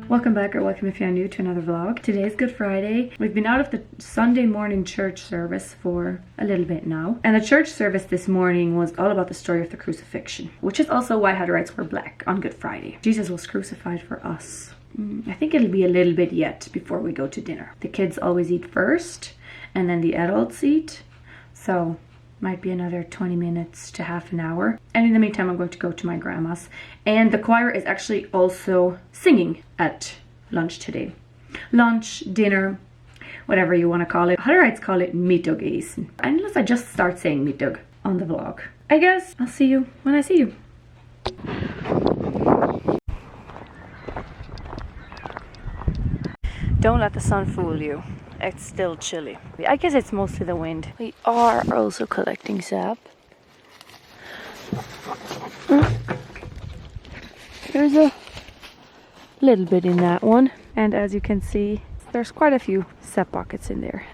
Welcome back, or welcome if you're new to another vlog. Today is Good Friday. We've been out of the Sunday morning church service for a little bit now. And the church service this morning was all about the story of the crucifixion, which is also why Hutterites wear black on Good Friday. Jesus was crucified for us. I think it'll be a little bit yet before we go to dinner. The kids always eat first and then the adults eat. So might be another 20 minutes to half an hour. And in the meantime, I'm going to go to my grandma's. And the choir is actually also singing at lunch today. Lunch, dinner, whatever you want to call it. Hutterites call it middagisen. Unless I just start saying middag on the vlog. I guess I'll see you when I see you. Don't let the sun fool you. It's still chilly. I guess it's mostly the wind. We are also collecting sap. There's a little bit in that one. And as you can see, there's quite a few sap pockets in there.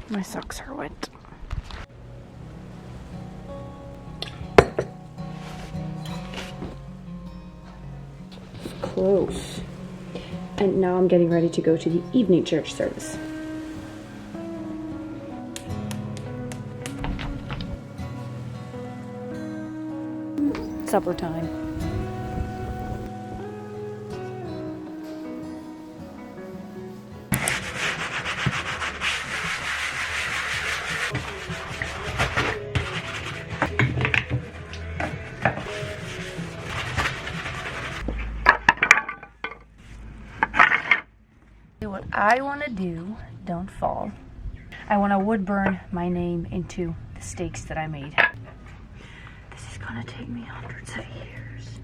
My socks are wet. Close. And now I'm getting ready to go to the evening church service. Supper time. What I want to do, don't fall. I want to wood burn my name into the stakes that I made. This is gonna take me hundreds of years.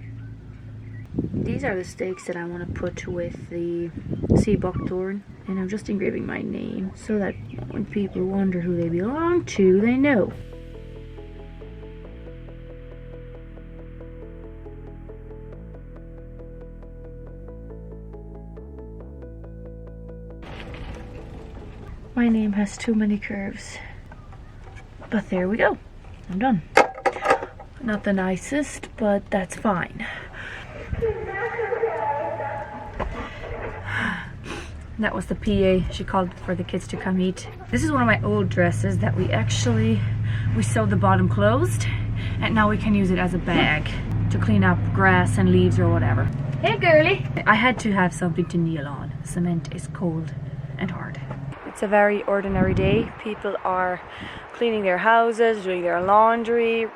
These are the stakes that I want to put with the sea buckthorn, and I'm just engraving my name so that when people wonder who they belong to, they know. My name has too many curves. But there we go. I'm done. Not the nicest, but that's fine. That was the PA. She called for the kids to come eat. This is one of my old dresses that we sewed the bottom closed, and now we can use it as a bag to clean up grass and leaves or whatever. Hey girly! I had to have something to kneel on. Cement is cold and hard. It's a very ordinary day. People are cleaning their houses, doing their laundry,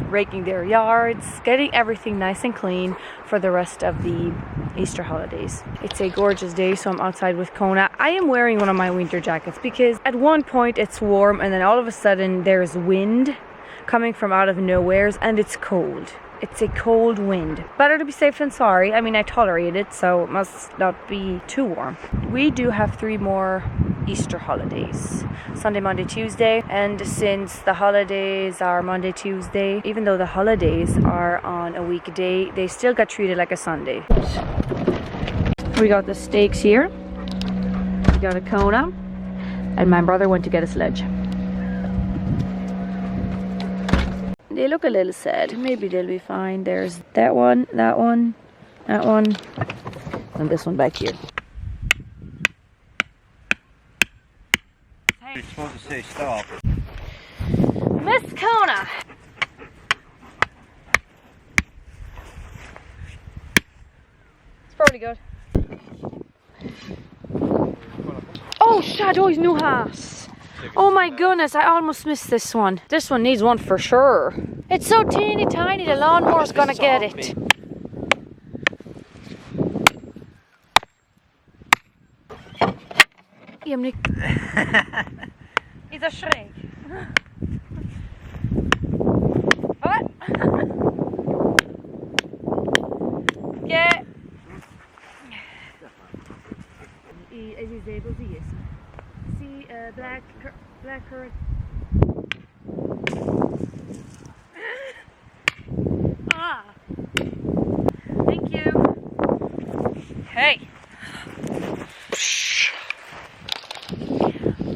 raking their yards, getting everything nice and clean for the rest of the Easter holidays. It's a gorgeous day, so I'm outside with Kona. I am wearing one of my winter jackets because at one point it's warm and then all of a sudden there's wind coming from out of nowhere and it's cold. It's a cold wind. Better to be safe than sorry. I mean, I tolerate it, so it must not be too warm. We do have 3 more Easter holidays. Sunday, Monday, Tuesday. And since the holidays are Monday, Tuesday, even though the holidays are on a weekday, they still got treated like a Sunday. We got the steaks here. We got a Kona. And my brother went to get a sledge. They look a little sad. Maybe they'll be fine. There's that one, that one, that one, and this one back here. You're supposed to say stop. Miss Kona! It's probably good. Oh, Shadows New House! Oh my goodness, I almost missed this one. This one needs one for sure. It's so teeny tiny, the lawnmower's gonna get it. He's a shrek. What? Yeah. black currant. Ah, thank you. Hey,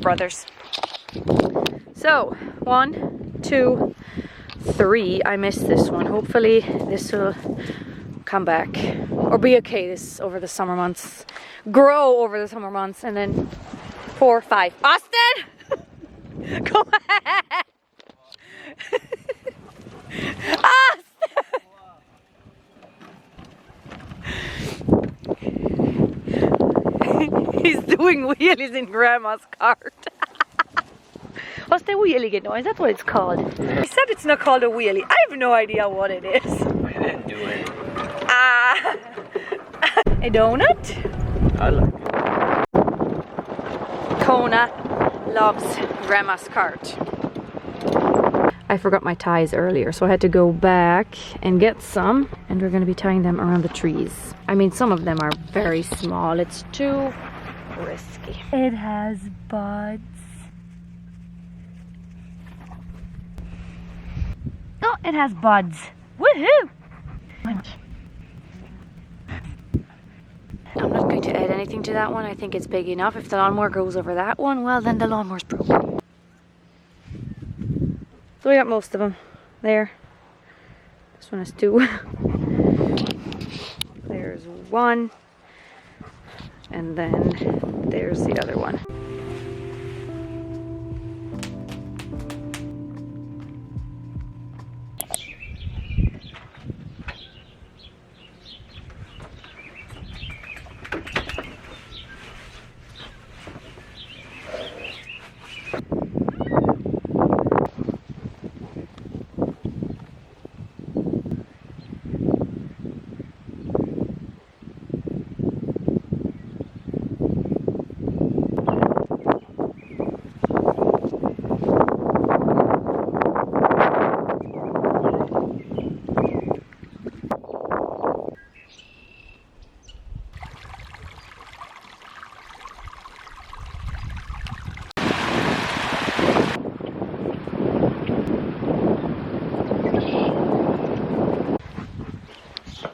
brothers. So 1, 2, 3. I missed this one. Hopefully this will come back or be okay this over the summer months, grow over the summer months, and then 4, 5. Austin, go ahead. Austin. He's doing wheelies in Grandma's cart. What's the wheelie noise? That's what it's called. He said it's not called a wheelie. I have no idea what it is. I didn't do it. A donut? I like it. Kona loves Grandma's cart. I forgot my ties earlier, so I had to go back and get some, and we're going to be tying them around the trees. I mean, some of them are very small. It's too risky. It has buds. Oh, it has buds. Woohoo! I'm not going to add anything to that one. I think it's big enough. If the lawnmower goes over that one, well, then the lawnmower's broken. So we got most of them there. This one has 2. There's 1. And then there's the other one.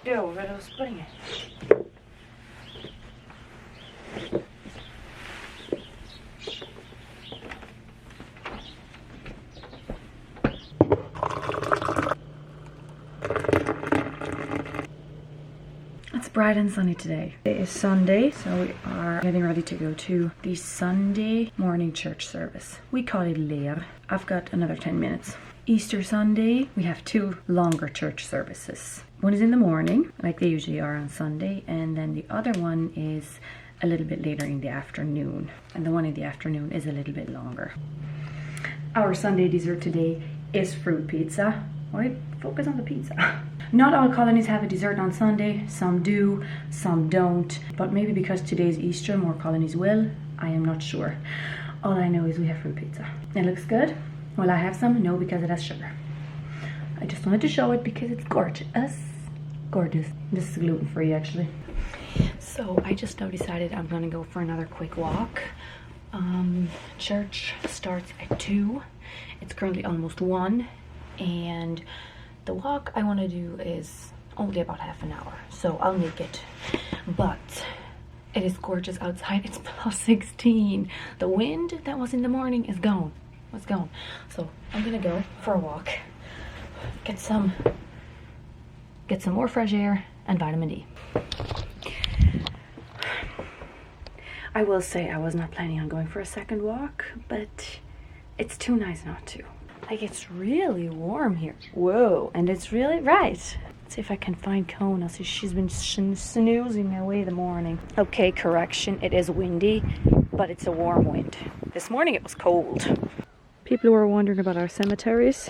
Where I was putting it. It's bright and sunny today. It is Sunday, so we are getting ready to go to the Sunday morning church service. We call it Leer. I've got another 10 minutes. Easter Sunday, we have 2 longer church services. One is in the morning, like they usually are on Sunday, and then the other one is a little bit later in the afternoon. And the one in the afternoon is a little bit longer. Our Sunday dessert today is fruit pizza. Why focus on the pizza? Not all colonies have a dessert on Sunday. Some do, some don't. But maybe because today's Easter, more colonies will. I am not sure. All I know is we have fruit pizza. It looks good. Will I have some? No, because it has sugar. I just wanted to show it because it's gorgeous. Gorgeous. This is gluten-free, actually. So I just now decided I'm gonna go for another quick walk. Church starts at 2. It's currently almost 1, and the walk I want to do is only about half an hour, so I'll make it. But it is gorgeous outside. It's +16. The wind that was in the morning is gone. It's gone. So I'm gonna go for a walk, get some more fresh air and vitamin D. I will say I was not planning on going for a second walk, but it's too nice not to. Like, it's really warm here. Whoa, and it's really right. Let's see if I can find Kona. See, she's been snoozing away the morning. Okay, correction, it is windy, but it's a warm wind. This morning it was cold. People who are wondering about our cemeteries,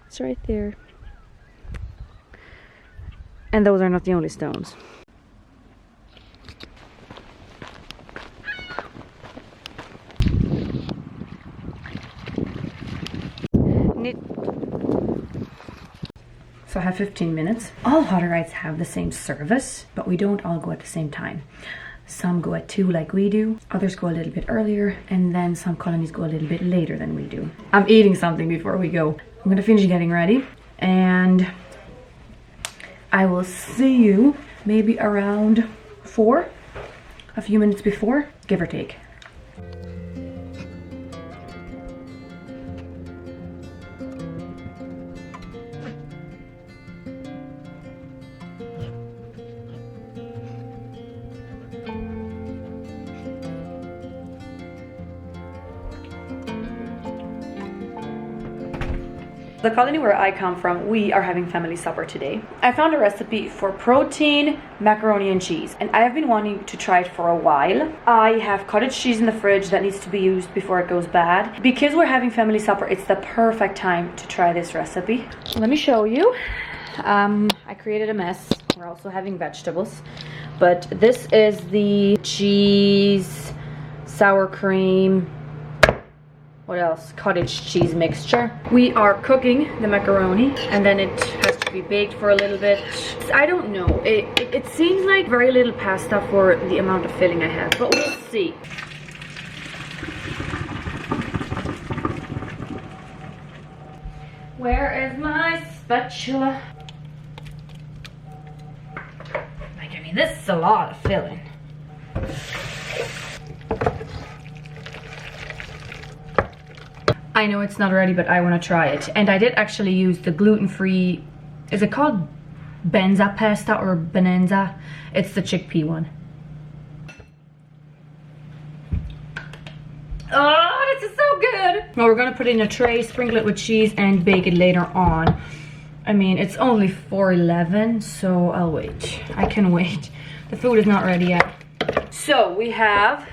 it's right there. And those are not the only stones. So I have 15 minutes. All Hutterites have the same service, but we don't all go at the same time. Some go at 2 like we do, others go a little bit earlier, and then some colonies go a little bit later than we do. I'm eating something before we go. I'm gonna finish getting ready, and I will see you maybe around 4, a few minutes before, give or take. The colony where I come from, we are having family supper today. I found a recipe for protein, macaroni and cheese, and I have been wanting to try it for a while. I have cottage cheese in the fridge that needs to be used before it goes bad. Because we're having family supper, it's the perfect time to try this recipe. Let me show you. I created a mess. We're also having vegetables, but this is the cheese, sour cream, what else? Cottage cheese mixture. We are cooking the macaroni, and then it has to be baked for a little bit. I don't know. It seems like very little pasta for the amount of filling I have, but we'll see. Where is my spatula? Like, I mean, this is a lot of filling. I know it's not ready, but I want to try it. And I did actually use the gluten-free, is it called Benza pasta or Benenza? It's the chickpea one. Oh, this is so good. Well, we're gonna put it in a tray, sprinkle it with cheese, and bake it later on. I mean, it's only 4:11, so I'll wait. I can wait. The food is not ready yet. So we have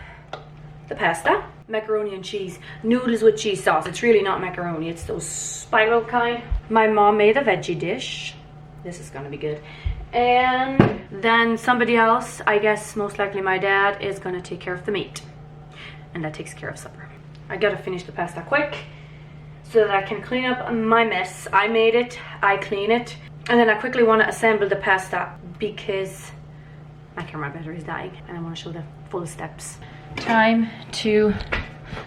the pasta. Macaroni and cheese, noodles with cheese sauce. It's really not macaroni, it's those spiral kind. My mom made a veggie dish. This is gonna be good. And then somebody else, I guess most likely my dad, is gonna take care of the meat. And that takes care of supper. I gotta finish the pasta quick so that I can clean up my mess. I made it, I clean it, and then I quickly wanna assemble the pasta because my camera battery is dying and I wanna show the full steps. Time to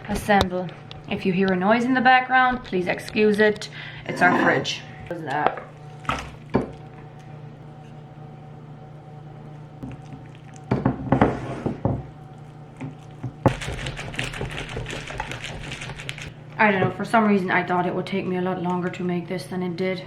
assemble. If you hear a noise in the background, please excuse it. It's our fridge. What is that? I don't know, for some reason I thought it would take me a lot longer to make this than it did.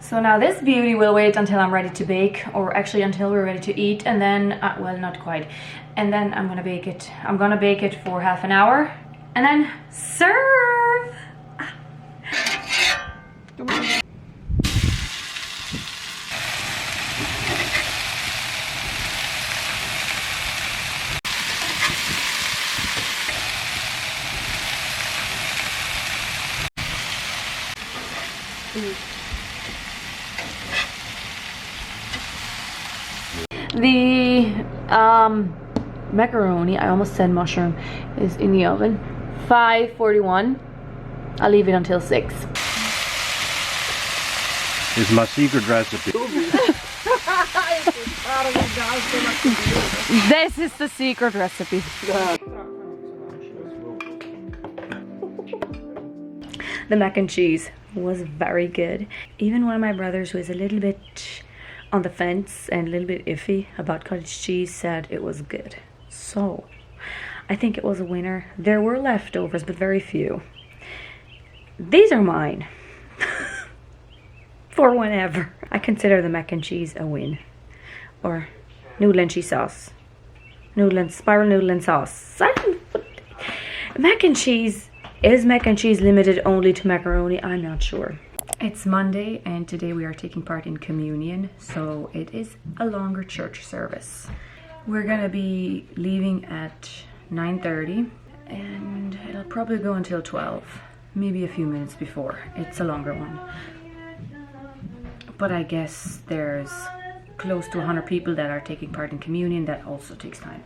So now this beauty will wait until I'm ready to bake, or actually until we're ready to eat, and then, well, not quite. And then I'm gonna bake it. I'm gonna bake it for half an hour, and then serve! The macaroni, I almost said mushroom, is in the oven. 5:41. I'll leave it until 6. It's my secret recipe. This is the secret recipe. The mac and cheese was very good. Even one of my brothers, who is a little bit on the fence and a little bit iffy about cottage cheese, said it was good. So I think it was a winner. There were leftovers, but very few. These are mine. For whenever. I consider the mac and cheese a win. Or noodle and cheese sauce. Spiral noodle and sauce. Mac and cheese, is mac and cheese limited only to macaroni? I'm not sure. It's Monday, and today we are taking part in communion, so it is a longer church service. We're gonna be leaving at 9:30, and it'll probably go until 12, maybe a few minutes before. It's a longer one. But I guess there's close to 100 people that are taking part in communion. That also takes time.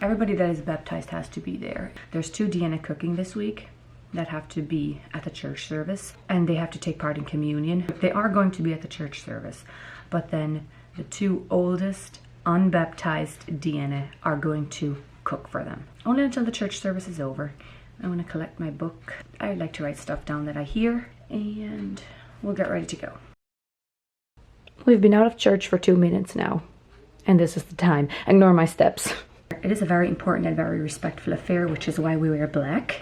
everybody that is baptized has to be there. There's 2 DNA cooking this week that have to be at the church service, and they have to take part in communion. They are going to be at the church service, but then the 2 oldest unbaptized DNA are going to cook for them. Only until the church service is over. I want to collect my book. I like to write stuff down that I hear, and we'll get ready to go. We've been out of church for 2 minutes now, and this is the time. Ignore my steps. It is a very important and very respectful affair, which is why we wear black.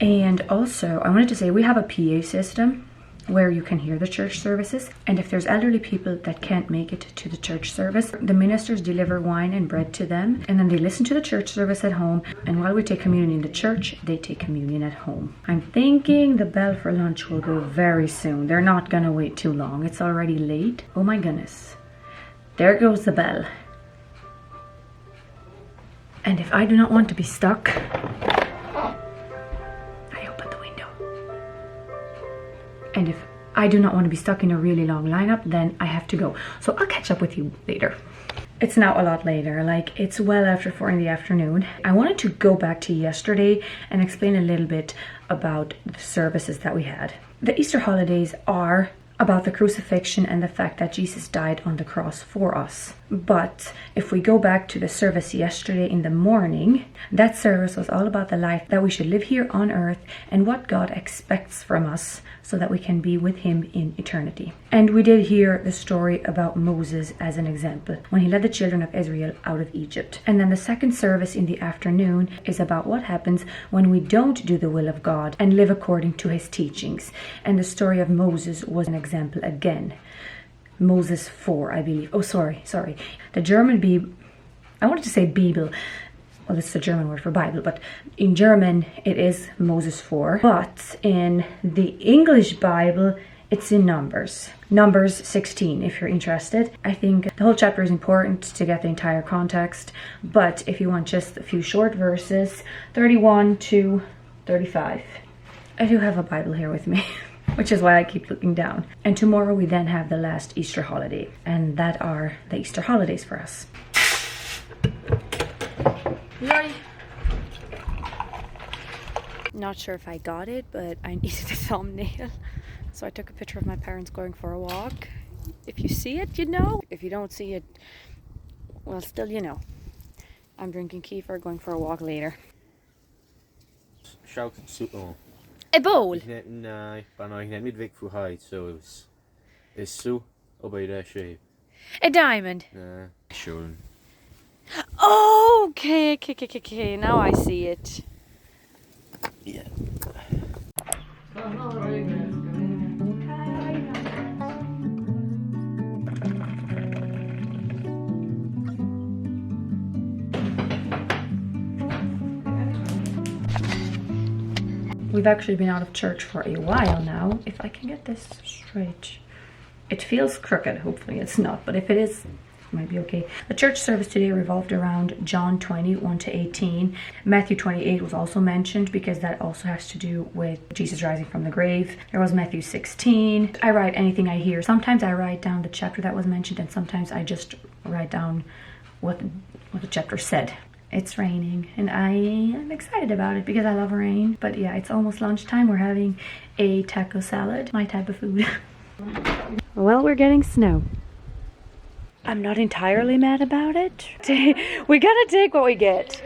And also, I wanted to say we have a PA system where you can hear the church services, and if there's elderly people that can't make it to the church service, the ministers deliver wine and bread to them, and then they listen to the church service at home, and while we take communion in the church, they take communion at home. I'm thinking the bell for lunch will go very soon. They're not gonna wait too long. It's already late. Oh my goodness. There goes the bell. And if I do not want to be stuck, and if I do not want to be stuck in a really long lineup, then I have to go. So I'll catch up with you later. It's now a lot later, like it's well after 4 in the afternoon. I wanted to go back to yesterday and explain a little bit about the services that we had. The Easter holidays are about the crucifixion and the fact that Jesus died on the cross for us. But if we go back to the service yesterday in the morning, that service was all about the life that we should live here on earth and what God expects from us so that we can be with him in eternity. And we did hear the story about Moses as an example, when he led the children of Israel out of Egypt. And then the second service in the afternoon is about what happens when we don't do the will of God and live according to his teachings. And the story of Moses was an example again. Moses 4, I believe. Oh, sorry. The German Bible, I wanted to say Bible. Well, it's the German word for Bible, but in German it is Moses 4. But in the English Bible, it's in Numbers. Numbers 16, if you're interested. I think the whole chapter is important to get the entire context, but if you want just a few short verses, 31 to 35. I do have a Bible here with me, which is why I keep looking down. And tomorrow we then have the last Easter holiday, and that are the Easter holidays for us. Yay. Not sure if I got it, but I needed a thumbnail. So I took a picture of my parents going for a walk. If you see it, you know. If you don't see it, well, still you know. I'm drinking kefir, going for a walk later. Shout it to A bowl? Nee, maar ik net niet weg voor height, so it's so by that shape. A diamond? Sure. Oh, okay. Now I see it. Yeah. We've actually been out of church for a while now. If I can get this straight. It feels crooked, hopefully it's not, but if it is, it might be okay. The church service today revolved around John 20, 1 to 18. Matthew 28 was also mentioned because that also has to do with Jesus rising from the grave. There was Matthew 16. I write anything I hear. Sometimes I write down the chapter that was mentioned, and sometimes I just write down what the chapter said. It's raining and I am excited about it because I love rain. But yeah, it's almost lunchtime. We're having a taco salad, my type of food. Well, we're getting snow. I'm not entirely mad about it. We gotta take what we get.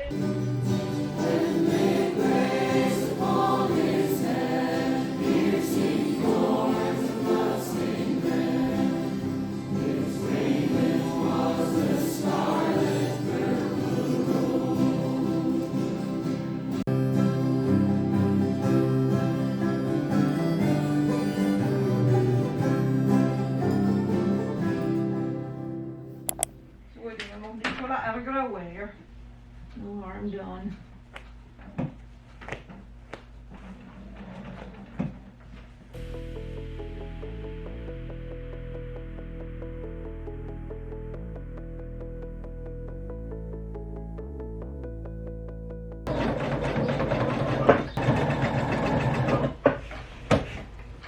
No harm done.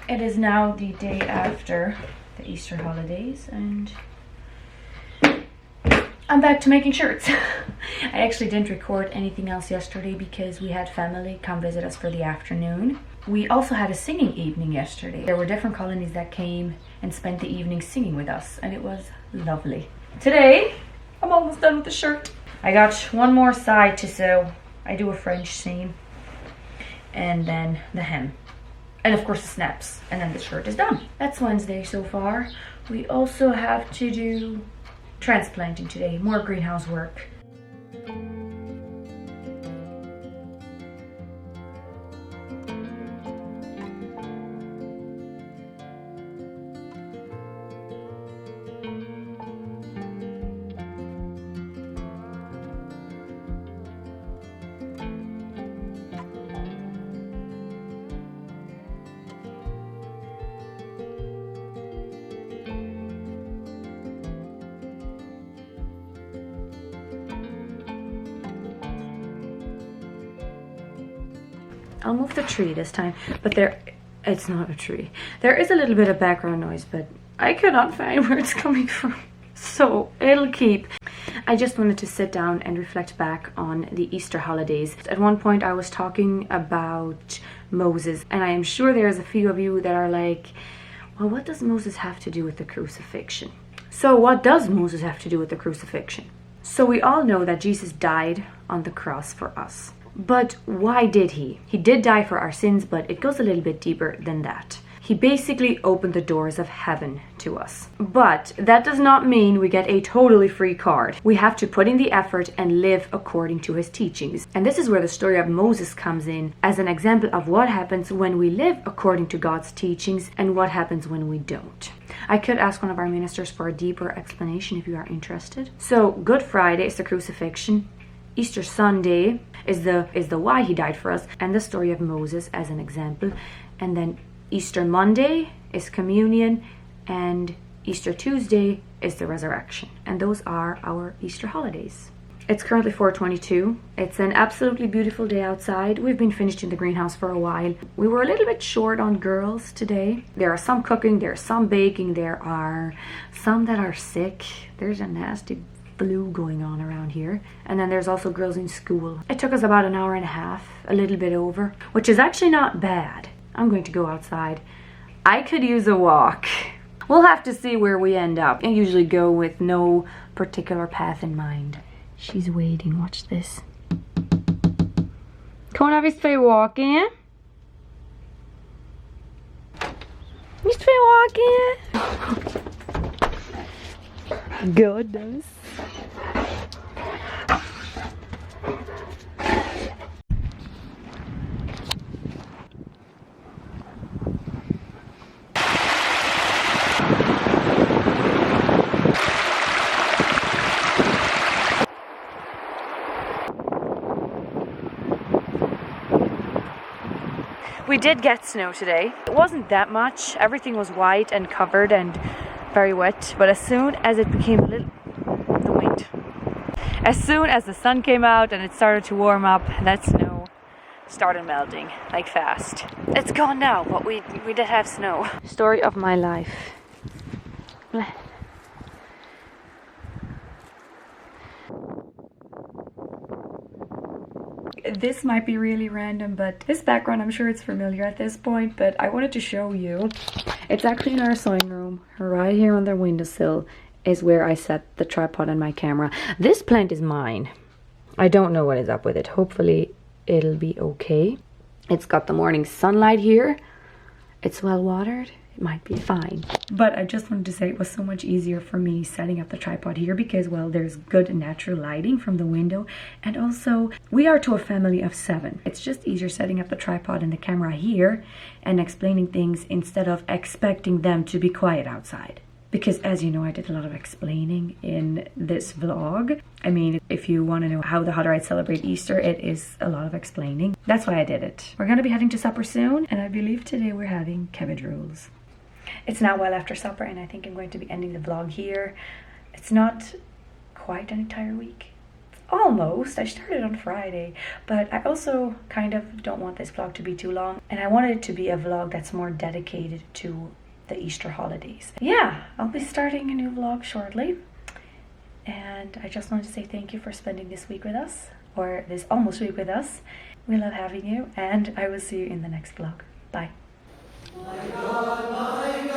It is now the day after the Easter holidays and I'm back to making shirts. I actually didn't record anything else yesterday because we had family come visit us for the afternoon. We also had a singing evening yesterday. There were different colonies that came and spent the evening singing with us, and it was lovely. Today, I'm almost done with the shirt. I got one more side to sew. I do a French seam, and then the hem. And of course the snaps, and then the shirt is done. That's Wednesday so far. We also have to do transplanting today, more greenhouse work. I'll move the tree this time, but it's not a tree. There is a little bit of background noise, but I cannot find where it's coming from. So it'll keep. I just wanted to sit down and reflect back on the Easter holidays. At one point I was talking about Moses, and I am sure there's a few of you that are like, well, what does Moses have to do with the crucifixion? So what does Moses have to do with the crucifixion? So we all know that Jesus died on the cross for us. But why did he? He did die for our sins, but it goes a little bit deeper than that. He basically opened the doors of heaven to us. But that does not mean we get a totally free card. We have to put in the effort and live according to his teachings. And this is where the story of Moses comes in as an example of what happens when we live according to God's teachings and what happens when we don't. I could ask one of our ministers for a deeper explanation if you are interested. So Good Friday is the crucifixion. Easter Sunday is the why he died for us, and the story of Moses as an example. And then Easter Monday is communion, and Easter Tuesday is the resurrection. And those are our Easter holidays. It's currently 4:22. It's an absolutely beautiful day outside. We've been finished in the greenhouse for a while. We were a little bit short on girls today. There are some cooking, there are some baking, there are some that are sick. There's a nasty flu going on around here, and then there's also girls in school. It took us about an hour and a half, a little bit over, which is actually not bad. I'm going to go outside. I could use a walk. We'll have to see where we end up. I usually go with no particular path in mind. She's waiting. Watch this. Kommer när vi ska walking? Vi ska walking. Goodness. We did get snow today. It wasn't that much. Everything was white and covered and very wet, but as soon as it became a little, the wind. As soon as the sun came out and it started to warm up, that snow started melting, like fast. It's gone now, but we did have snow. Story of my life. This might be really random, but this background, I'm sure it's familiar at this point, but I wanted to show you. It's actually in our sewing room. Right here on the windowsill is where I set the tripod and my camera. This plant is mine. I don't know what is up with it. Hopefully it'll be okay. It's got the morning sunlight here. It's well watered. It might be fine. But I just wanted to say it was so much easier for me setting up the tripod here because, well, there's good natural lighting from the window, and also we are to a family of 7. It's just easier setting up the tripod and the camera here and explaining things instead of expecting them to be quiet outside. Because as you know, I did a lot of explaining in this vlog. I mean, if you want to know how the Hutterites celebrate Easter, it is a lot of explaining. That's why I did it. We're going to be heading to supper soon, and I believe today we're having cabbage rolls. It's now well after supper, and I think I'm going to be ending the vlog here. It's not quite an entire week. Almost. I started on Friday, but I also kind of don't want this vlog to be too long, and I wanted it to be a vlog that's more dedicated to the Easter holidays. Yeah, I'll be starting a new vlog shortly. And I just wanted to say thank you for spending this week with us, or this almost week with us. We love having you, and I will see you in the next vlog. Bye. My God, my God.